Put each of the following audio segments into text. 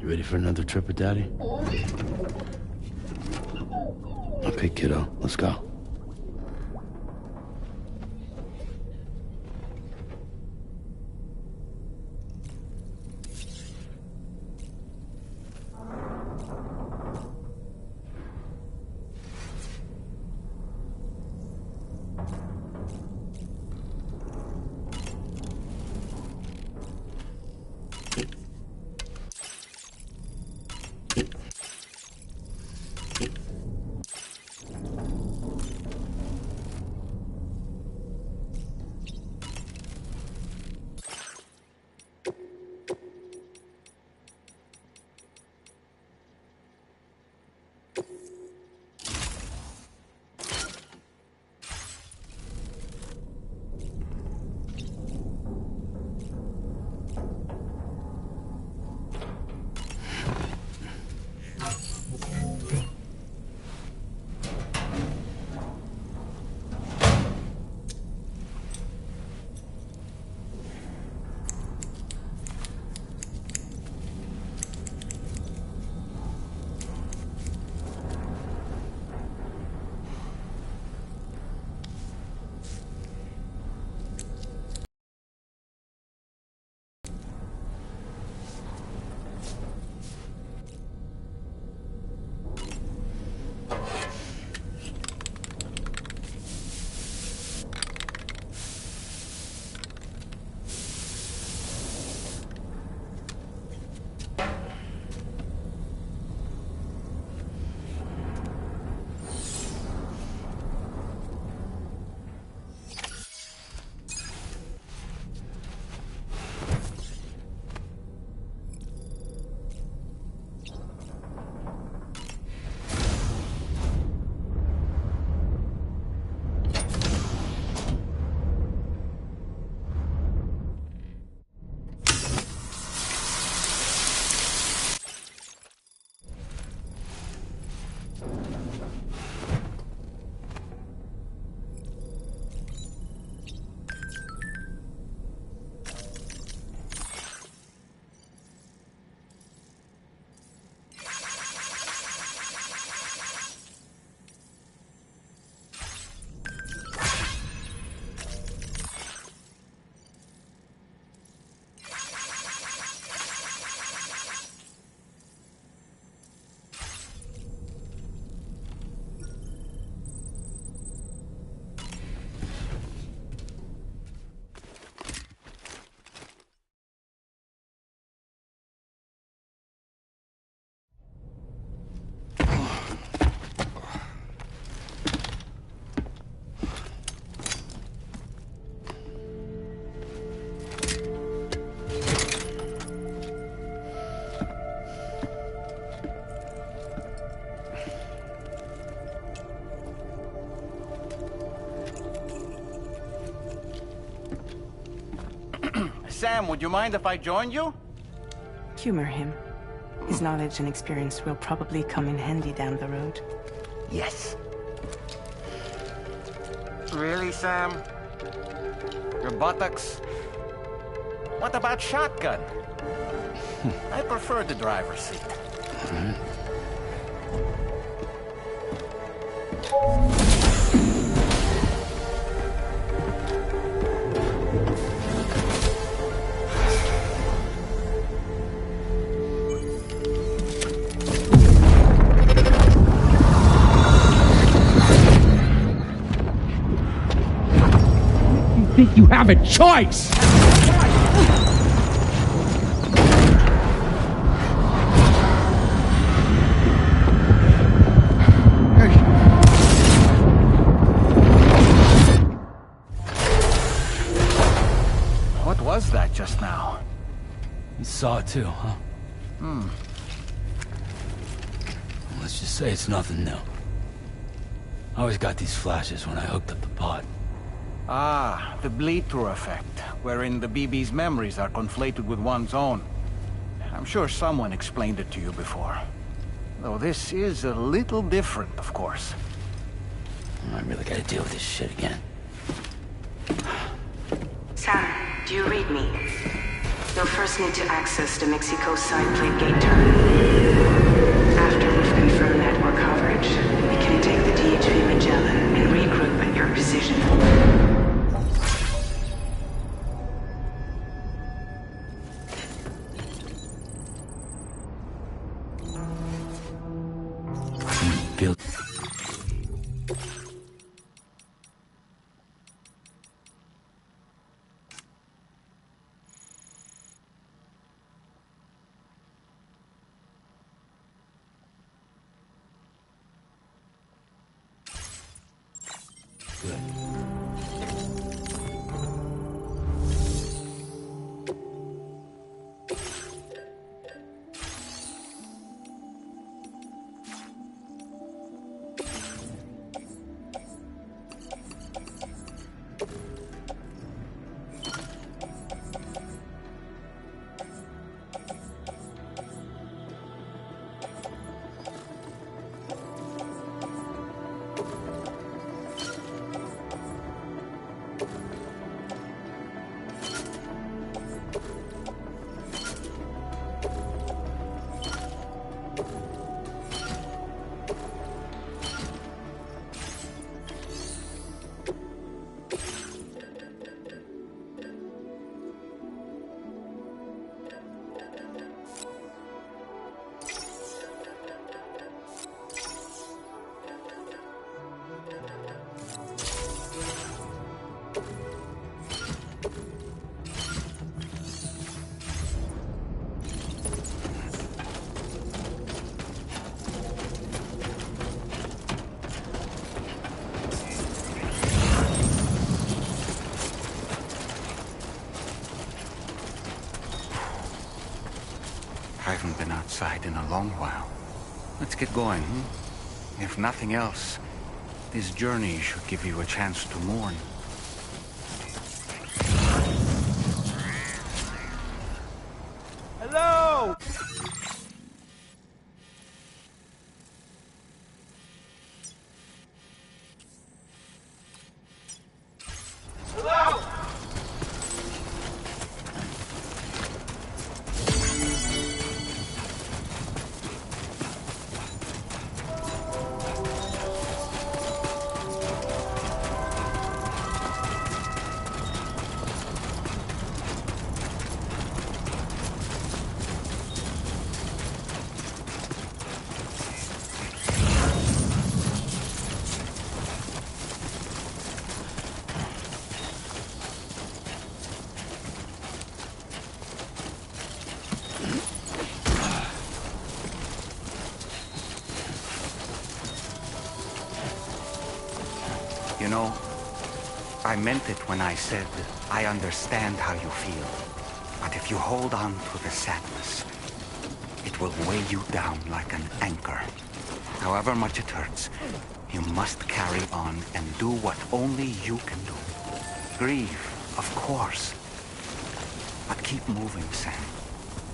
You ready for another trip with Daddy? Okay, kiddo, let's go. Sam, would you mind if I joined you? Humor him. His knowledge and experience will probably come in handy down the road. Yes. Really, Sam? Your buttocks? What about shotgun? I prefer the driver's seat. Think you have a choice? What was that just now? You saw it too, huh? Let's just say it's nothing new. I always got these flashes when I hooked up the pod. Ah, the bleed-through effect, wherein the BB's memories are conflated with one's own. I'm sure someone explained it to you before. Though this is a little different, of course. I really gotta deal with this shit again. Sam, do you read me? The You'll first need to access the Mexico side plate gate terminal. After we've confirmed network coverage, we can take the DHV Magellan and regroup at your position. Feel I haven't been outside in a long while. Let's get going, If nothing else, this journey should give you a chance to mourn. Hello! Hello! You know, I meant it when I said I understand how you feel. But if you hold on to the sadness, it will weigh you down like an anchor. However much it hurts, you must carry on and do what only you can do. Grieve, of course. But keep moving, Sam.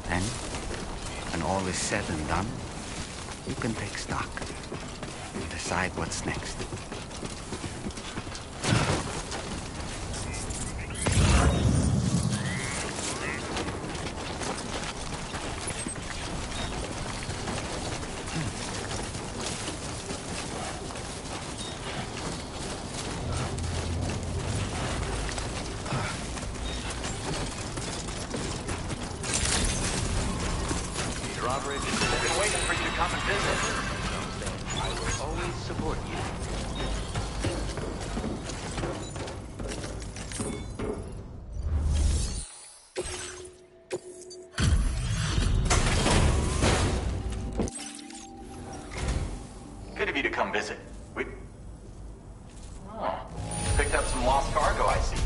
Then, when all is said and done, you can take stock and decide what's next. Robert, I've been waiting for you to come and visit. I will always support you. Good of you to come visit. Oh, picked up some lost cargo, I see.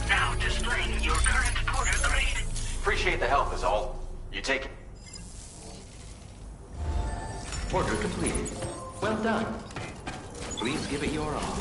Now displaying your current porter grade. Appreciate the help is all. You take it. Order completed. Well done. Please give it your all.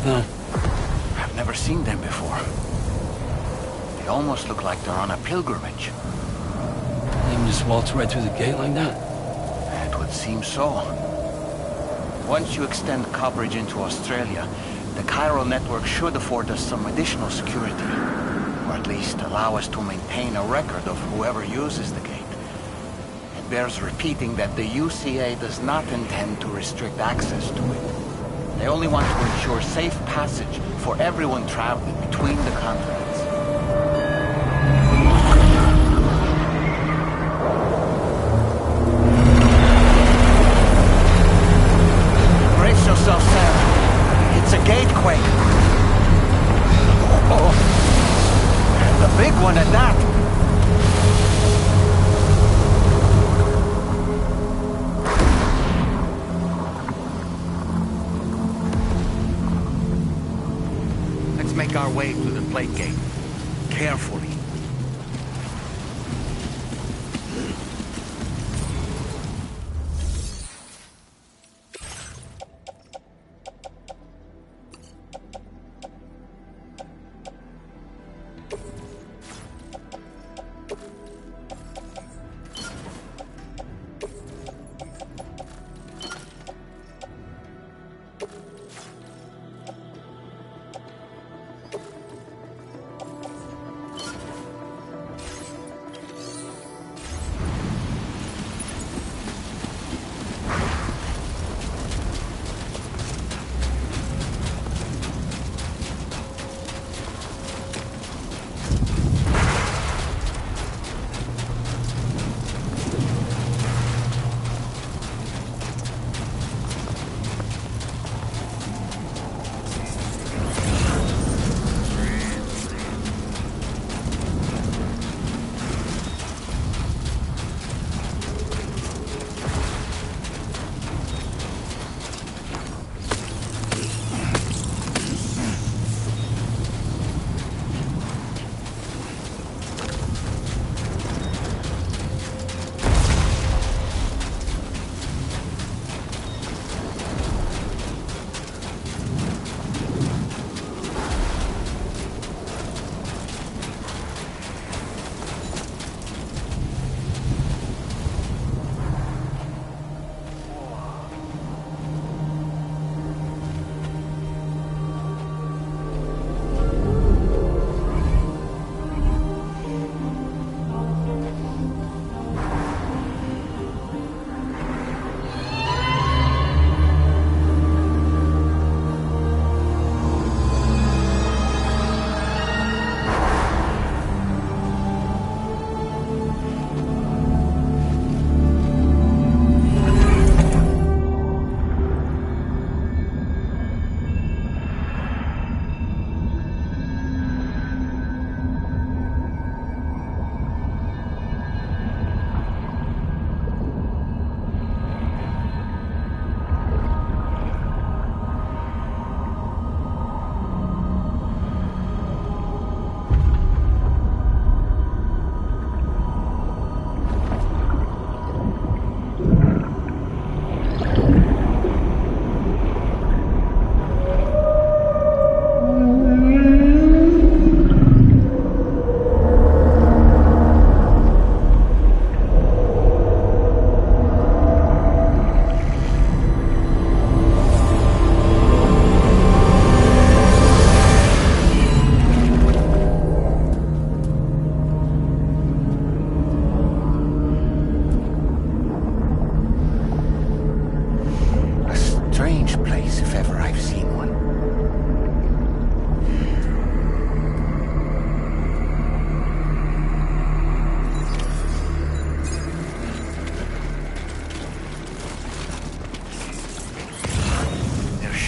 with them? I've never seen them before. They almost look like they're on a pilgrimage. They even just waltz right through the gate like that? It would seem so. Once you extend coverage into Australia, the chiral network should afford us some additional security. Or at least allow us to maintain a record of whoever uses the gate. It bears repeating that the UCA does not intend to restrict access to it. They only want to ensure safe passage for everyone traveling between the continents. Brace yourself, Sam. It's a gatequake. Oh, and a big one at that. Let's make our way through the plate gate. Carefully.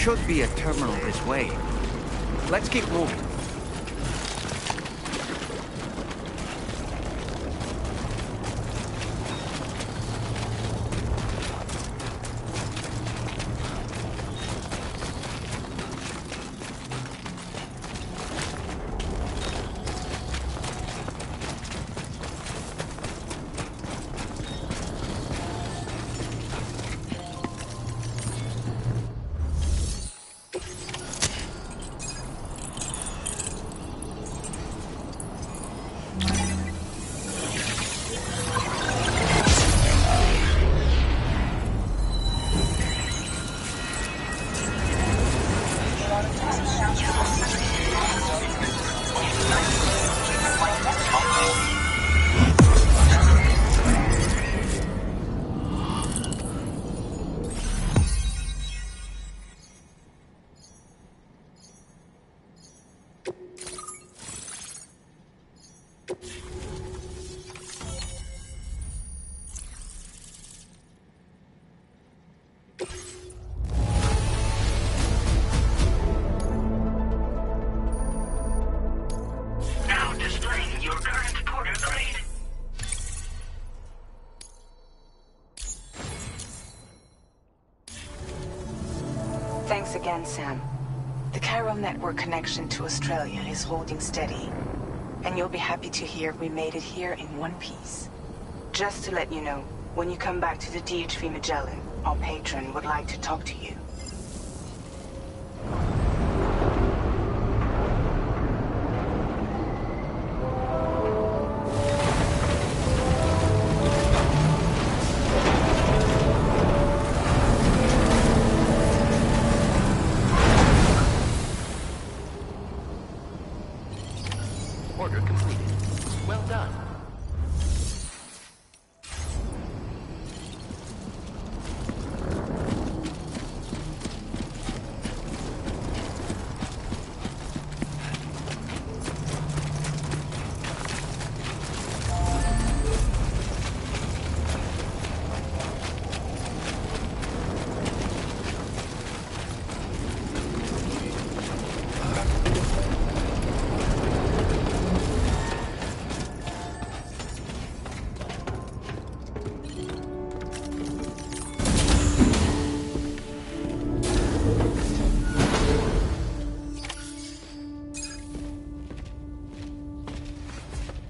Should be a terminal this way. Let's keep moving. Thanks again, Sam. The Chiral network connection to Australia is holding steady. And you'll be happy to hear we made it here in one piece. Just to let you know, when you come back to the DHV Magellan, our patron would like to talk to you. Order completed. Well done.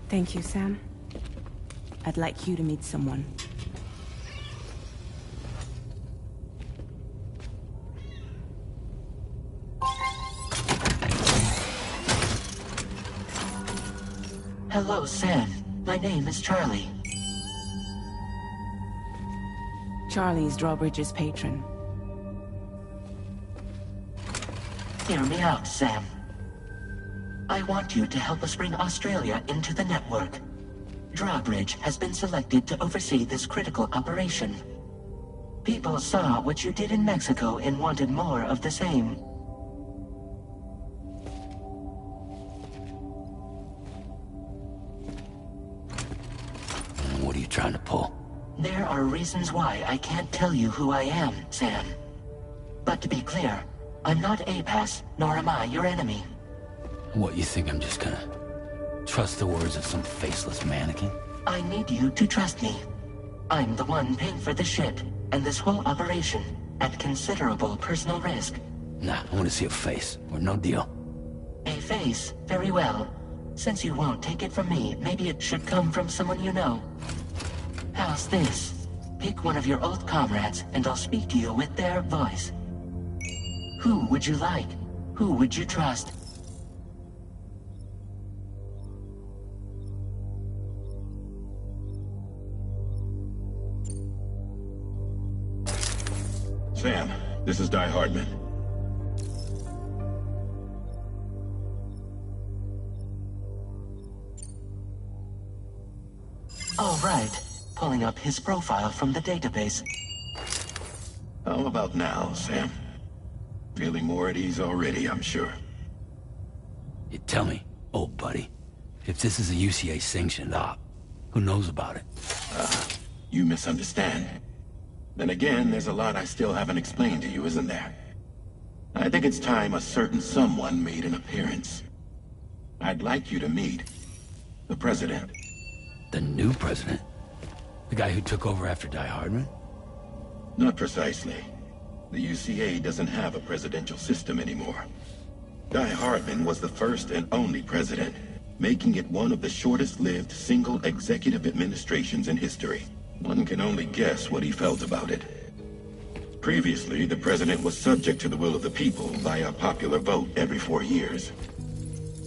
Thank you, Sam. I'd like you to meet someone. Hello, Sam. My name is Charlie. Charlie's Drawbridge's patron. Hear me out, Sam. I want you to help us bring Australia into the network. Drawbridge has been selected to oversee this critical operation. People saw what you did in Mexico and wanted more of the same. What are you trying to pull? There are reasons why I can't tell you who I am, Sam. But to be clear, I'm not APAS, nor am I your enemy. What, you think I'm just gonna trust the words of some faceless mannequin? I need you to trust me. I'm the one paying for the shit, and this whole operation, at considerable personal risk. Nah, I want to see a face, or no deal. A face? Very well. Since you won't take it from me, maybe it should come from someone you know. How's this? Pick one of your old comrades, and I'll speak to you with their voice. Who would you like? Who would you trust? Sam, this is Di Hardman. All right. Pulling up his profile from the database. How about now, Sam? Feeling more at ease already, I'm sure. You tell me, old buddy, if this is a UCA-sanctioned op, who knows about it? You misunderstand. Then again, there's a lot I still haven't explained to you, isn't there? I think it's time a certain someone made an appearance. I'd like you to meet the President. The new president? The guy who took over after Di Hardman? Not precisely. The UCA doesn't have a presidential system anymore. Di Hardman was the first and only president, making it one of the shortest-lived single executive administrations in history. One can only guess what he felt about it. Previously, the president was subject to the will of the people via a popular vote every 4 years.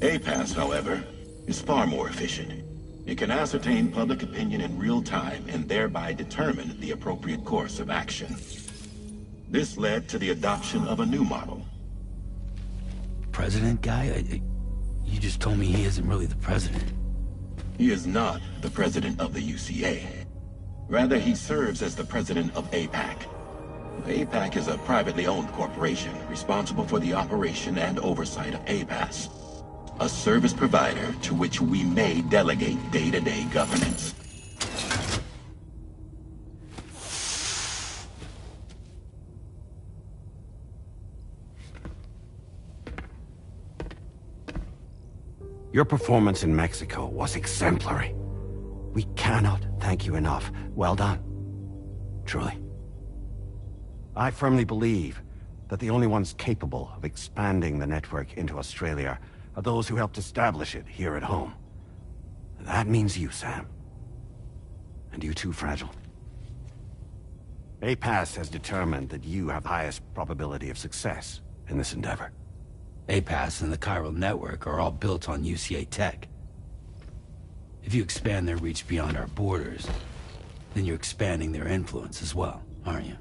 APAS, however, is far more efficient. It can ascertain public opinion in real time and thereby determine the appropriate course of action. This led to the adoption of a new model. President guy? You just told me he isn't really the president. He is not the president of the UCA. Rather, he serves as the president of APAC. APAC is a privately owned corporation responsible for the operation and oversight of APAS, a service provider to which we may delegate day-to-day governance. Your performance in Mexico was exemplary. We cannot thank you enough. Well done. Truly. I firmly believe that the only ones capable of expanding the network into Australia are those who helped establish it here at home. That means you, Sam. And you too, Fragile. APAS has determined that you have the highest probability of success in this endeavor. APAS and the chiral network are all built on UCA tech. If you expand their reach beyond our borders, then you're expanding their influence as well, aren't you?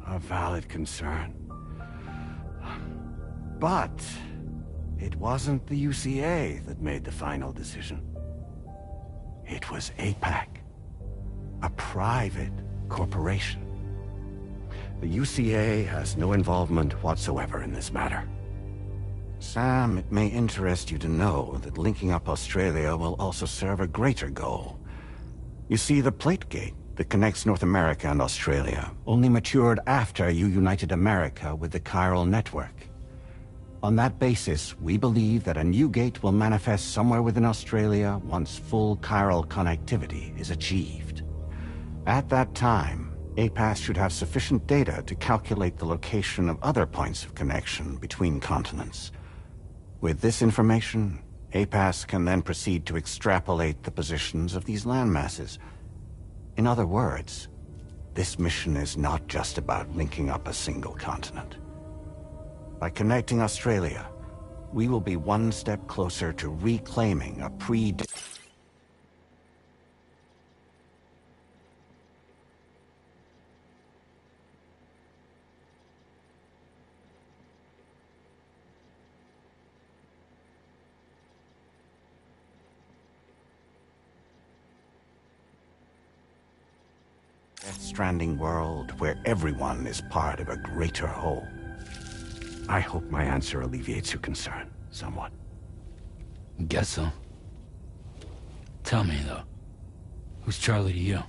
A valid concern. But it wasn't the UCA that made the final decision. It was APAC, a private corporation. The UCA has no involvement whatsoever in this matter. Sam, it may interest you to know that linking up Australia will also serve a greater goal. You see, the plate gate that connects North America and Australia only matured after you united America with the chiral network. On that basis, we believe that a new gate will manifest somewhere within Australia once full chiral connectivity is achieved. At that time, APAS should have sufficient data to calculate the location of other points of connection between continents. With this information, APAS can then proceed to extrapolate the positions of these landmasses. In other words, this mission is not just about linking up a single continent. By connecting Australia, we will be one step closer to reclaiming a Stranding world where everyone is part of a greater whole. I hope my answer alleviates your concern somewhat. Guess so. Tell me, though, who's Charlie to you?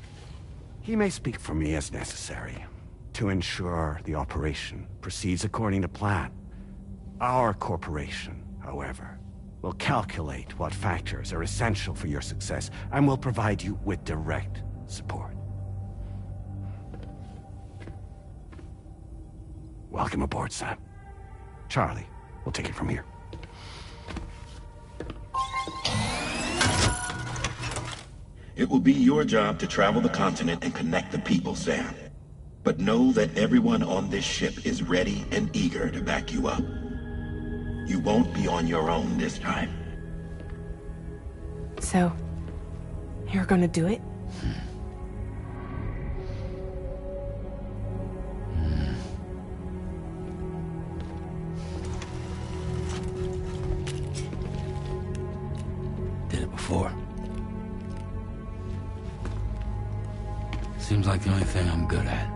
He may speak for me as necessary to ensure the operation proceeds according to plan. Our corporation, however, will calculate what factors are essential for your success and will provide you with direct support. Welcome aboard, Sam. Charlie, we'll take it from here. It will be your job to travel the continent and connect the people, Sam. But know that everyone on this ship is ready and eager to back you up. You won't be on your own this time. So, you're gonna do it? Before. Seems like the only thing I'm good at.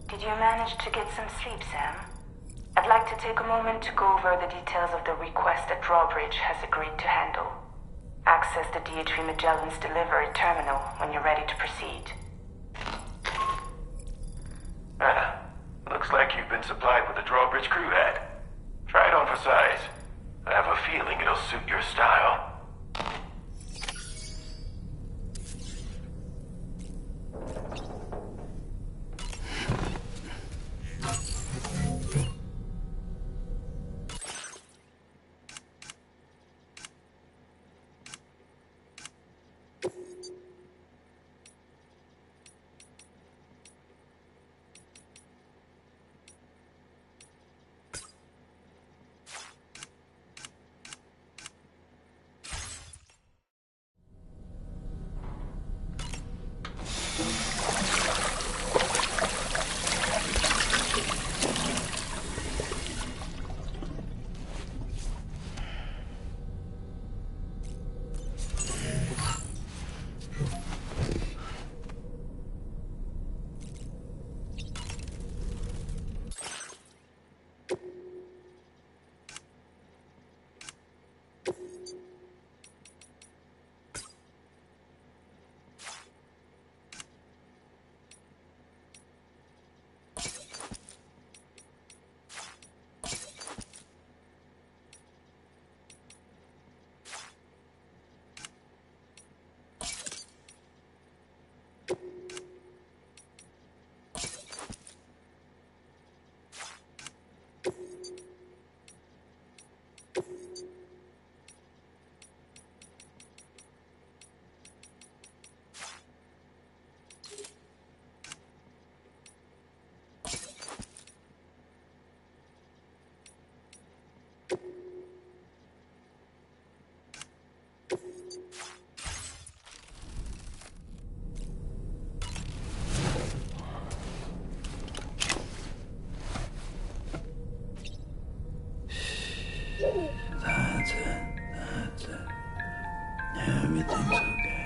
Did you manage to get some sleep, Sam? I'd like to take a moment to go over the details of the request that Drawbridge has agreed to handle. Access the D.H.V. Magellan's delivery terminal when you're ready to proceed. Looks like you've been supplied with a Drawbridge crew hat. Try it on for size. I have a feeling it'll suit your style. That's it. That's it. Everything's okay.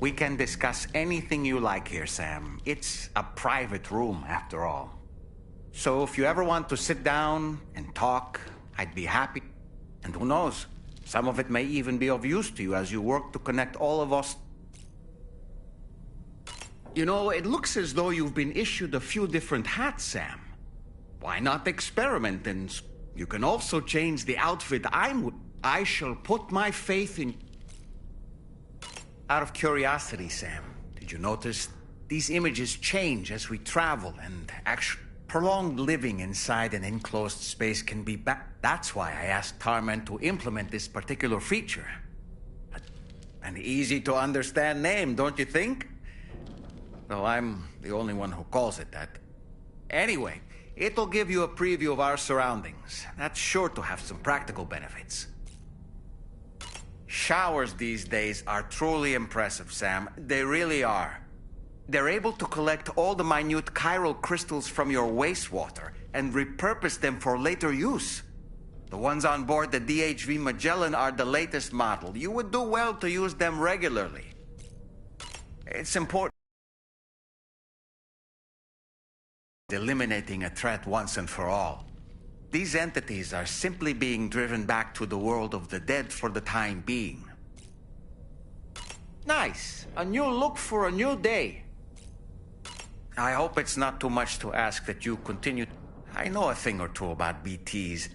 We can discuss anything you like here, Sam. It's a private room, after all. So if you ever want to sit down and talk, I'd be happy. And who knows, some of it may even be of use to you as you work to connect all of us. You know, it looks as though you've been issued a few different hats, Sam. Why not experiment? And you can also change the outfit I shall put my faith in. Out of curiosity, Sam, did you notice these images change as we travel, and actually prolonged living inside an enclosed space can be bad? That's why I asked Tarman to implement this particular feature. An easy to understand name, don't you think? Though I'm the only one who calls it that. Anyway, it'll give you a preview of our surroundings. That's sure to have some practical benefits. Showers these days are truly impressive, Sam. They really are. They're able to collect all the minute chiral crystals from your wastewater and repurpose them for later use. The ones on board the DHV Magellan are the latest model. You would do well to use them regularly. It's important. Eliminating a threat once and for all. These entities are simply being driven back to the world of the dead for the time being. Nice. A new look for a new day. I hope it's not too much to ask that you continue. I know a thing or two about BTs.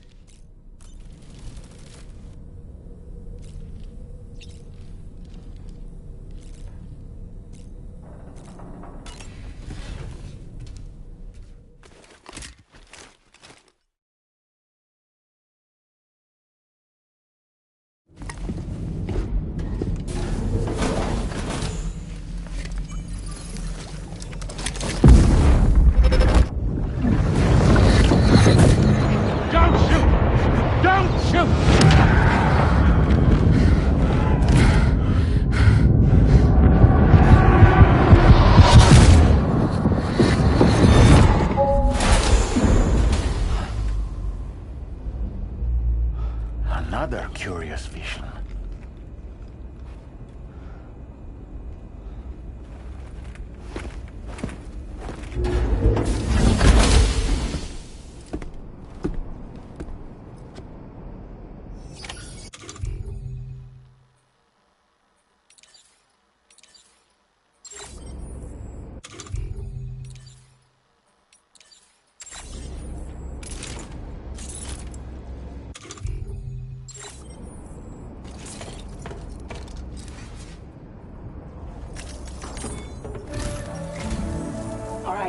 Another curious vision.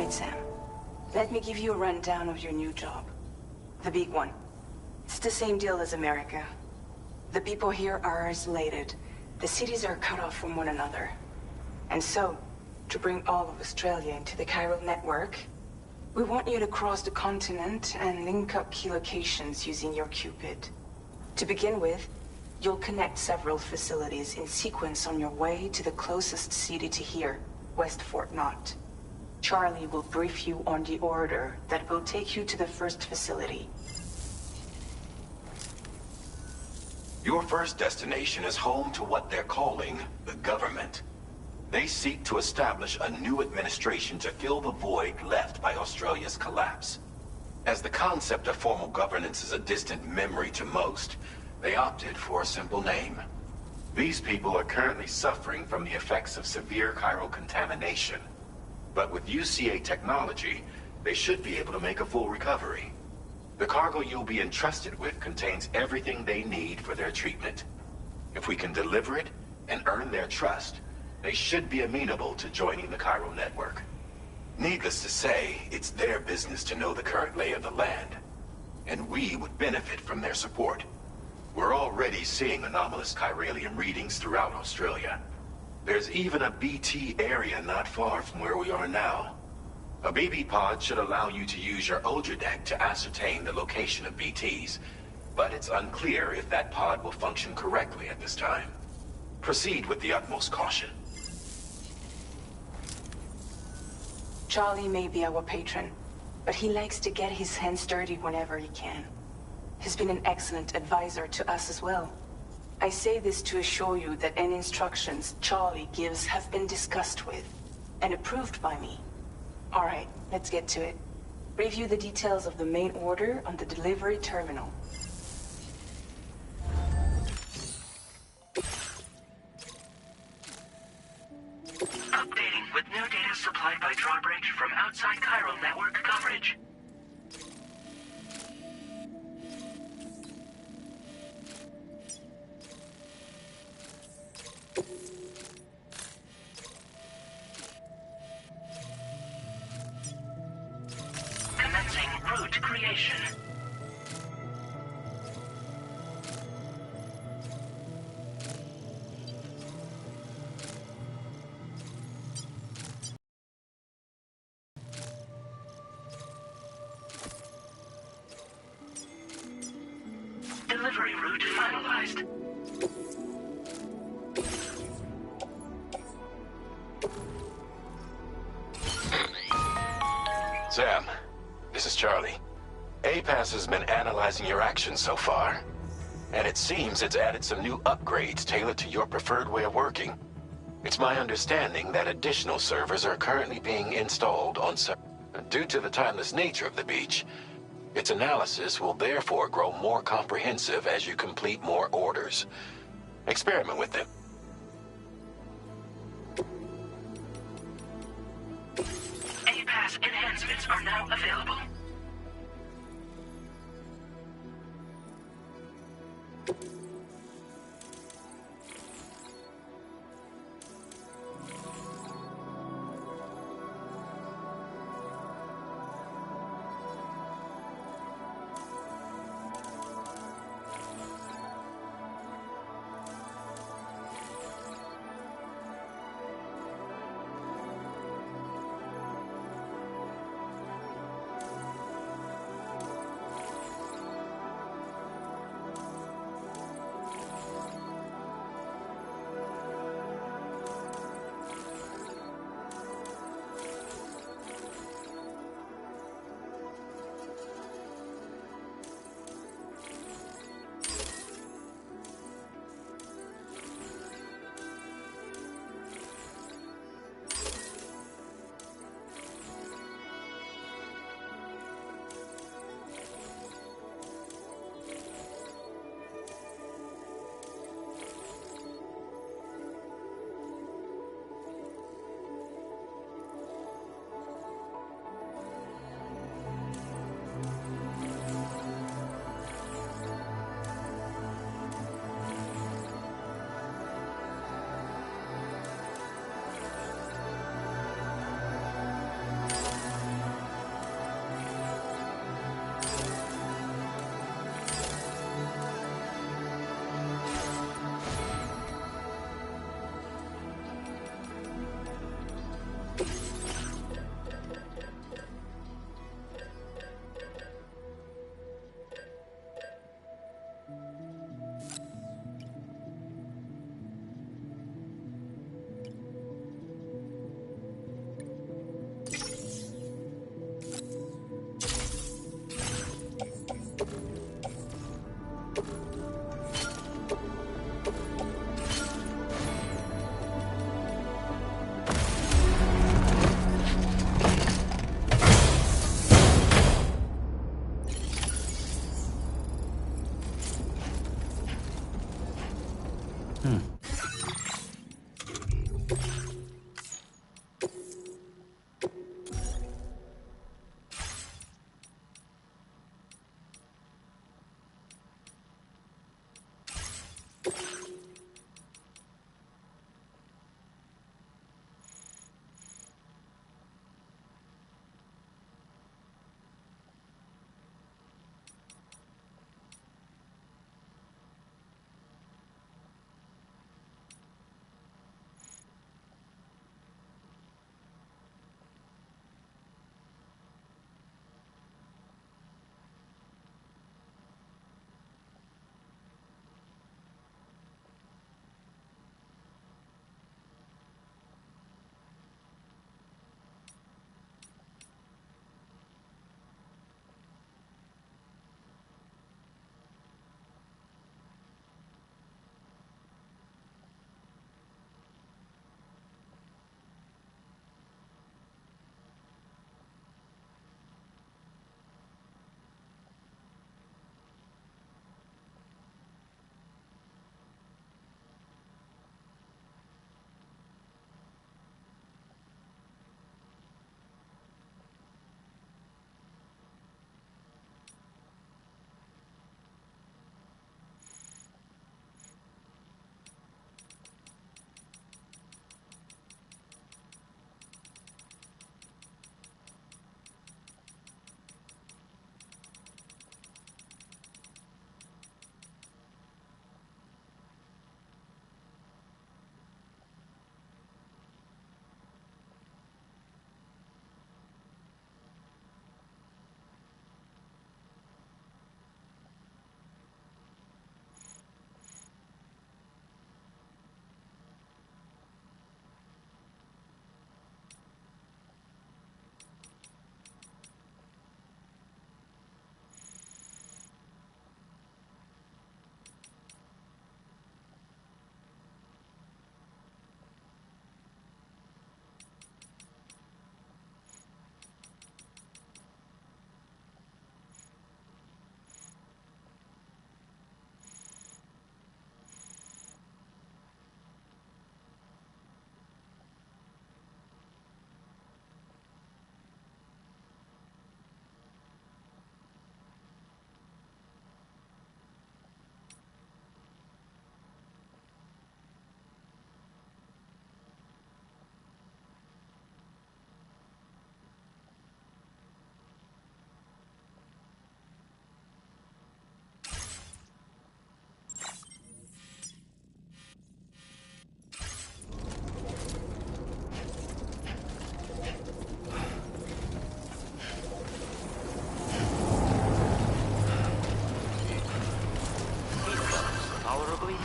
Sam, let me give you a rundown of your new job. The big one. It's the same deal as America. The people here are isolated. The cities are cut off from one another. And so, to bring all of Australia into the chiral network, we want you to cross the continent and link up key locations using your Cupid. To begin with, you'll connect several facilities in sequence on your way to the closest city to here, West Fort Knott. Charlie will brief you on the order that will take you to the first facility. Your first destination is home to what they're calling the government. They seek to establish a new administration to fill the void left by Australia's collapse. As the concept of formal governance is a distant memory to most, they opted for a simple name. These people are currently suffering from the effects of severe chiral contamination. But with UCA technology, they should be able to make a full recovery. The cargo you'll be entrusted with contains everything they need for their treatment. If we can deliver it and earn their trust, they should be amenable to joining the chiral network. Needless to say, it's their business to know the current lay of the land, and we would benefit from their support. We're already seeing anomalous chiralium readings throughout Australia. There's even a BT area not far from where we are now. A BB pod should allow you to use your Ultra deck to ascertain the location of BTs, but it's unclear if that pod will function correctly at this time. Proceed with the utmost caution. Charlie may be our patron, but he likes to get his hands dirty whenever he can. He's been an excellent advisor to us as well. I say this to assure you that any instructions Charlie gives have been discussed with and approved by me. All right, let's get to it. Review the details of the main order on the delivery terminal. Updating with new data supplied by Drawbridge from outside chiral network coverage. Commencing route creation. Delivery route finalized. Sam, this is Charlie. APAS has been analyzing your actions so far, and it seems it's added some new upgrades tailored to your preferred way of working. It's my understanding that additional servers are currently being installed on due to the timeless nature of the beach. Its analysis will therefore grow more comprehensive as you complete more orders. Experiment with them. APAS enhancements are now available.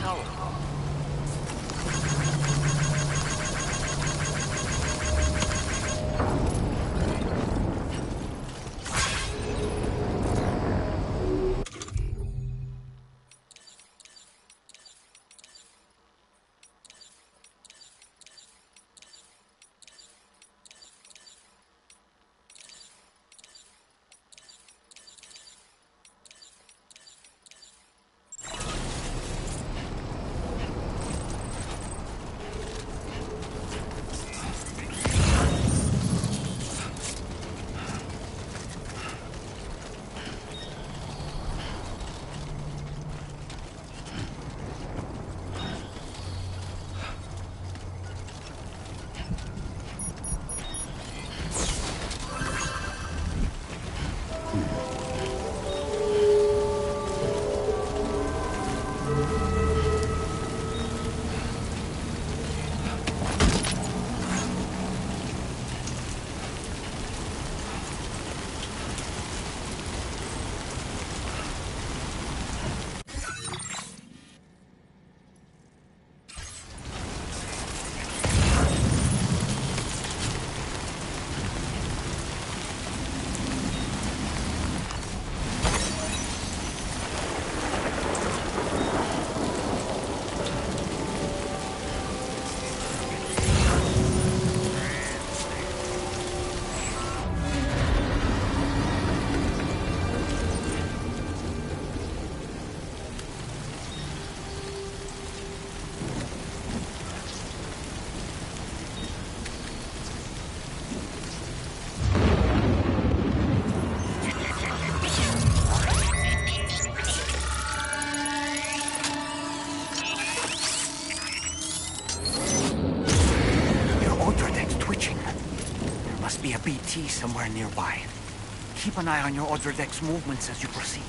tower. A BT somewhere nearby. Keep an eye on your other deck's movements as you proceed.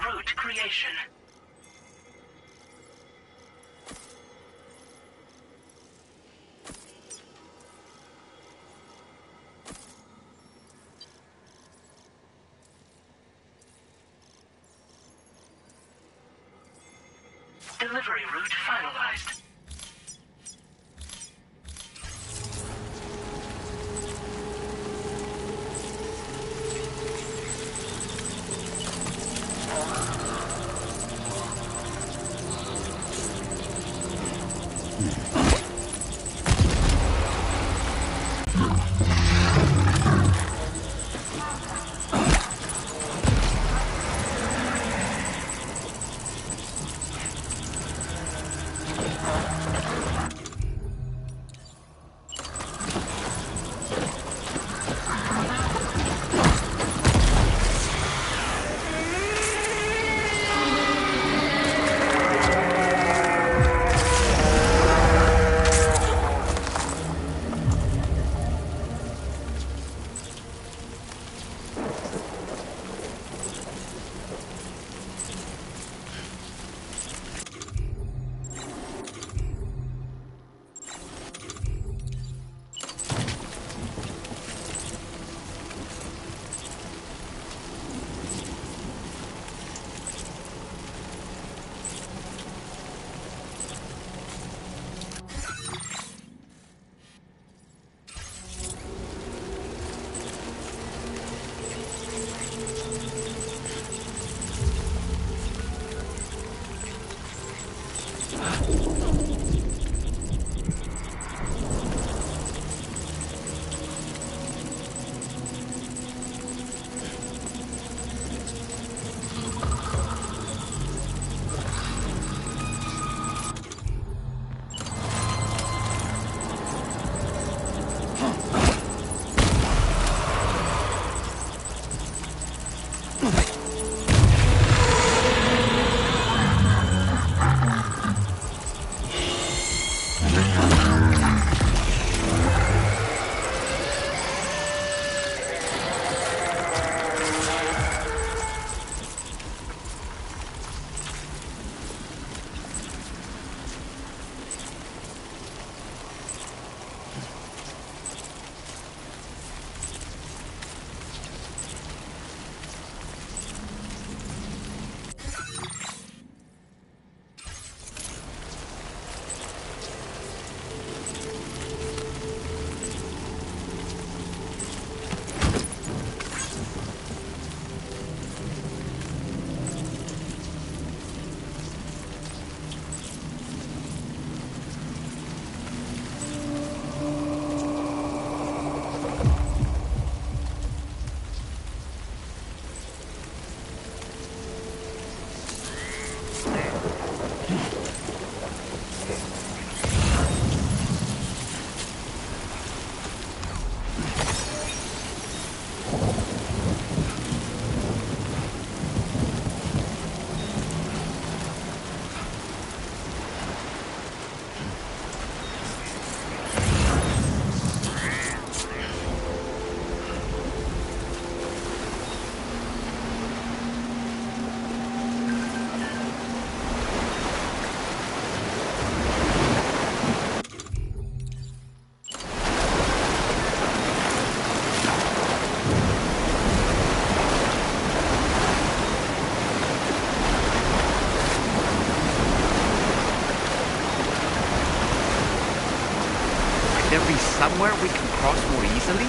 Route creation. Delivery route finalized. be somewhere we can cross more easily?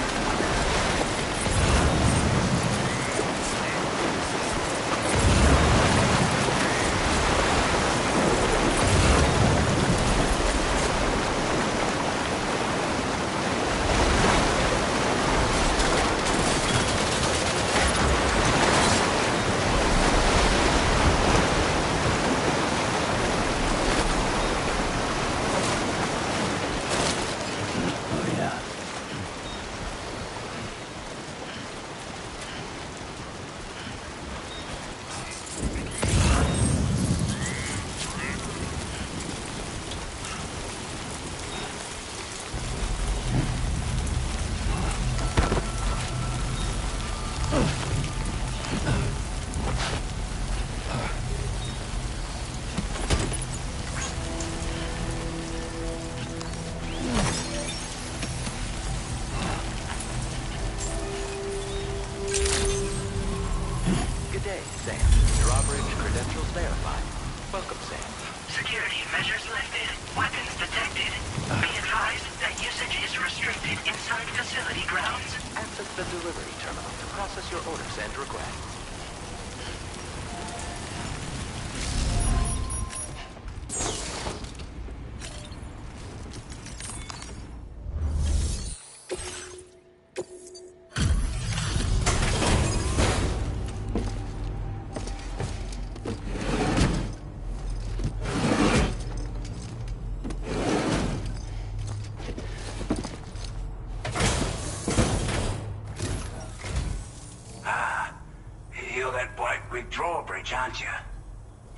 Aren't you?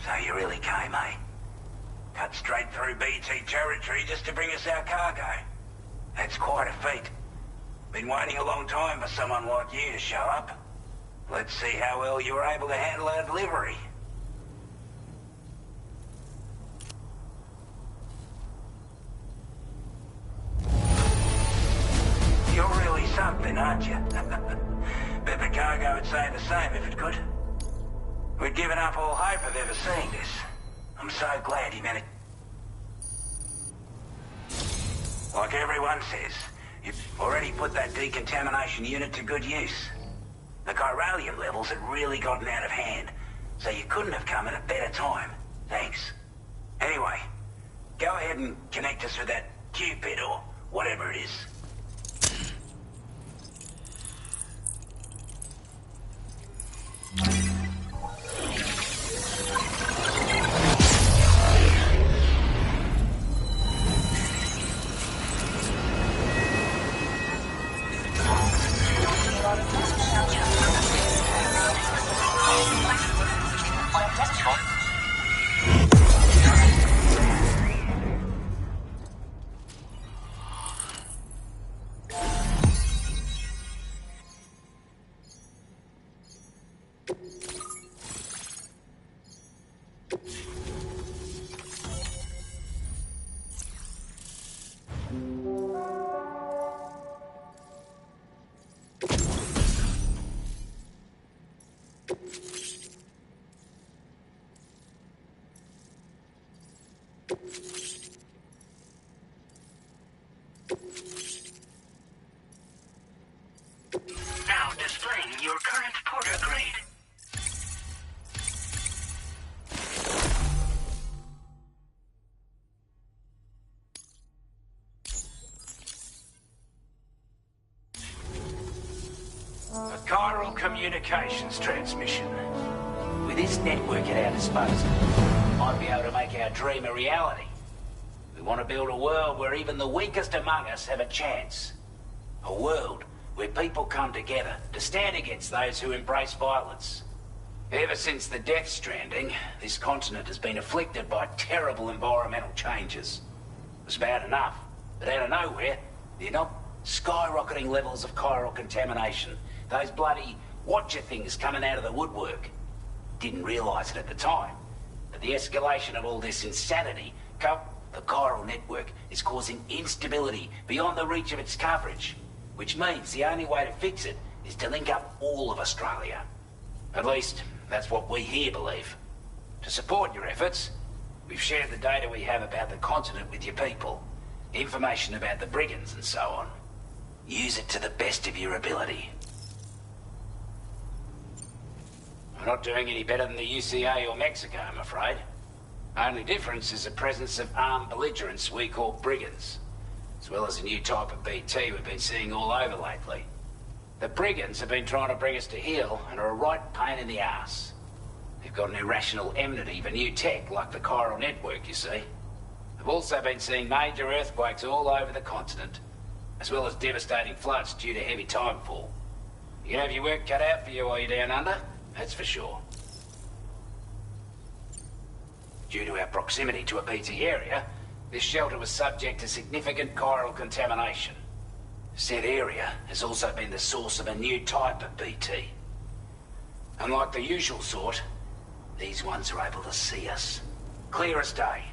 So you really came, eh? Cut straight through BT territory just to bring us our cargo. That's quite a feat. Been waiting a long time for someone like you to show up. Let's see how well you were able to handle our delivery. You're really something, aren't you? Bet the cargo would say the same if it could. We'd given up all hope of ever seeing this. I'm so glad he managed. Like everyone says, you've already put that decontamination unit to good use. The chiralium levels had really gotten out of hand, so you couldn't have come at a better time. Thanks. Anyway, go ahead and connect us with that Cupid or whatever it is. Now displaying your current porter grade. A chiral communications transmission. With this network at our disposal, we might be able to make our dream a reality. We want to build a world where even the weakest among us have a chance. A world where people come together to stand against those who embrace violence. Ever since the death stranding, this continent has been afflicted by terrible environmental changes. It was bad enough, but out of nowhere, you know, skyrocketing levels of chiral contamination. Those bloody watcher things coming out of the woodwork. Didn't realize it at the time, but the escalation of all this insanity, the chiral network is causing instability beyond the reach of its coverage, which means the only way to fix it is to link up all of Australia. At least, that's what we here believe. To support your efforts, we've shared the data we have about the continent with your people. information about the brigands and so on. Use it to the best of your ability. We're not doing any better than the UCA or Mexico, I'm afraid. Only difference is the presence of armed belligerents we call brigands, as well as a new type of BT we've been seeing all over lately. The brigands have been trying to bring us to heel and are a right pain in the ass. They've got an irrational enmity for new tech like the chiral network, you see. They've also been seeing major earthquakes all over the continent, as well as devastating floods due to heavy timefall. You can have your work cut out for you while you're down under, that's for sure. Due to our proximity to a BT area, this shelter was subject to significant chiral contamination. Said area has also been the source of a new type of BT. Unlike the usual sort, these ones are able to see us. Clear as day.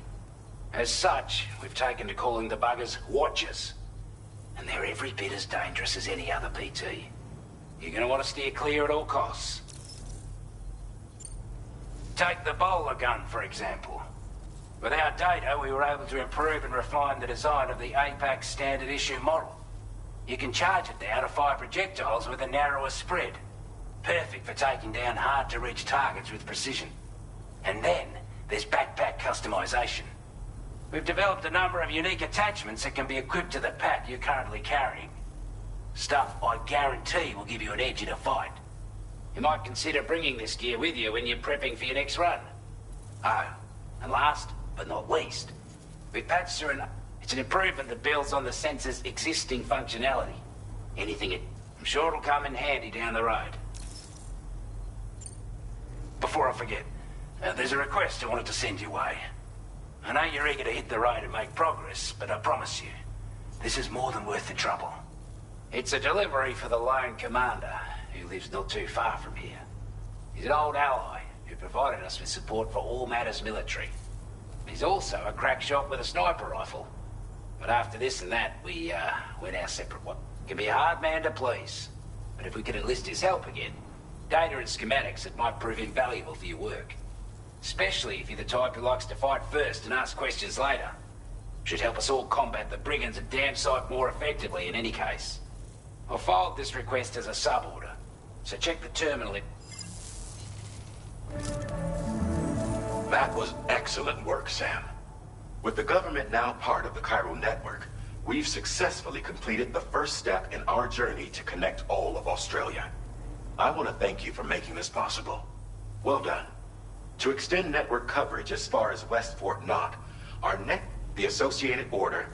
As such, we've taken to calling the buggers Watchers. And they're every bit as dangerous as any other BT. You're gonna want to steer clear at all costs. Take the bowler gun, for example. With our data, we were able to improve and refine the design of the APAC standard issue model. You can charge it now to fire projectiles with a narrower spread. Perfect for taking down hard-to-reach targets with precision. And then, there's backpack customization. We've developed a number of unique attachments that can be equipped to the pack you're currently carrying. Stuff I guarantee will give you an edge in a fight. You might consider bringing this gear with you when you're prepping for your next run. Oh, and last but not least, we patched through it's an improvement that builds on the sensor's existing functionality. I'm sure it'll come in handy down the road. Before I forget, there's a request I wanted to send your way. I know you're eager to hit the road and make progress, but I promise you, this is more than worth the trouble. It's a delivery for the lone commander, who lives not too far from here. He's an old ally who provided us with support for all matters military. He's also a crack shot with a sniper rifle. But after this and that, we went our separate ways. Can be a hard man to please. But if we could enlist his help again, data and schematics, it might prove invaluable for your work. Especially if you're the type who likes to fight first and ask questions later. Should help us all combat the brigands a damn sight more effectively in any case. I'll filed this request as a sub-order, so check the terminal in... That was excellent work, Sam. With the government now part of the chiral network, we've successfully completed the first step in our journey to connect all of Australia. I want to thank you for making this possible. Well done. To extend network coverage as far as West Fort Knott, the Associated Order,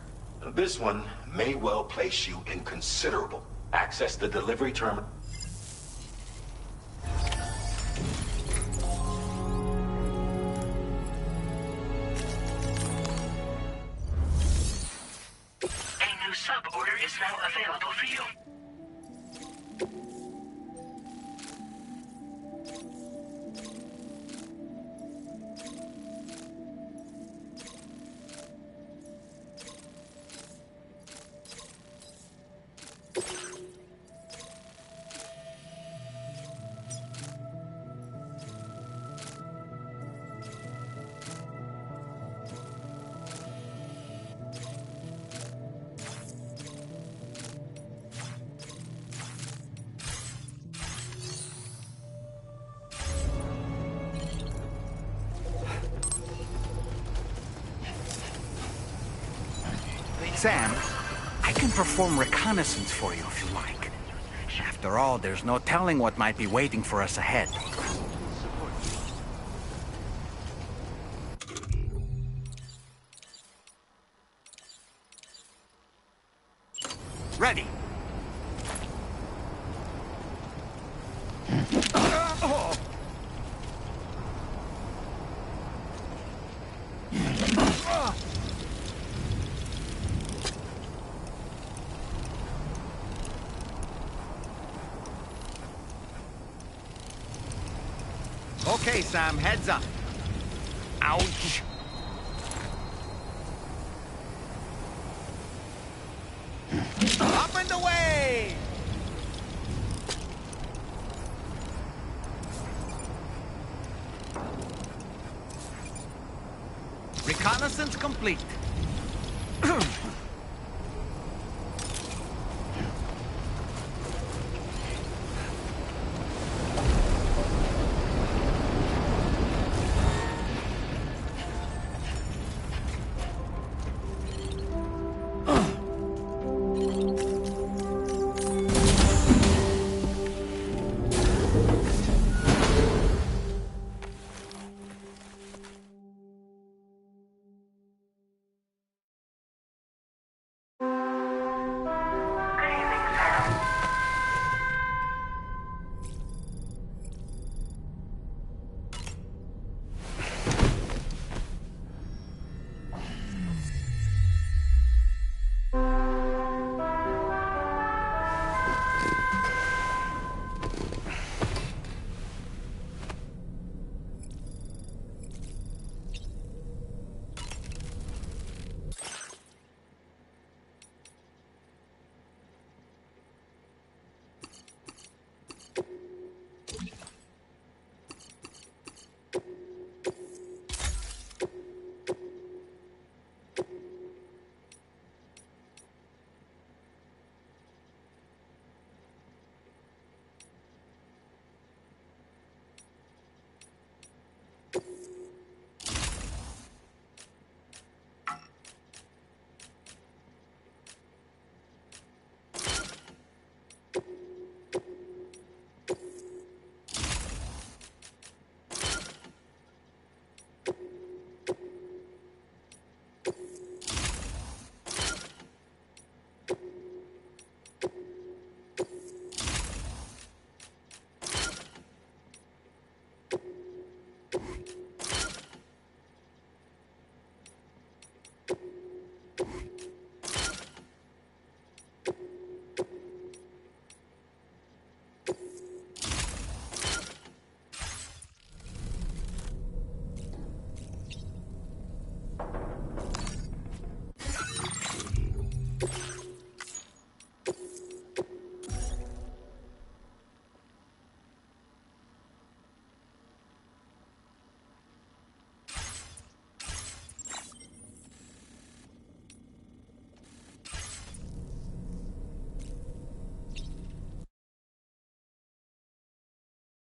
this one may well place you in considerable. Access the delivery terminal. A new sub-order is now available for you. Sam, I can perform reconnaissance for you if you like. After all, there's no telling what might be waiting for us ahead. Ready. Okay, Sam, heads up. Ouch. Up and away! Reconnaissance complete.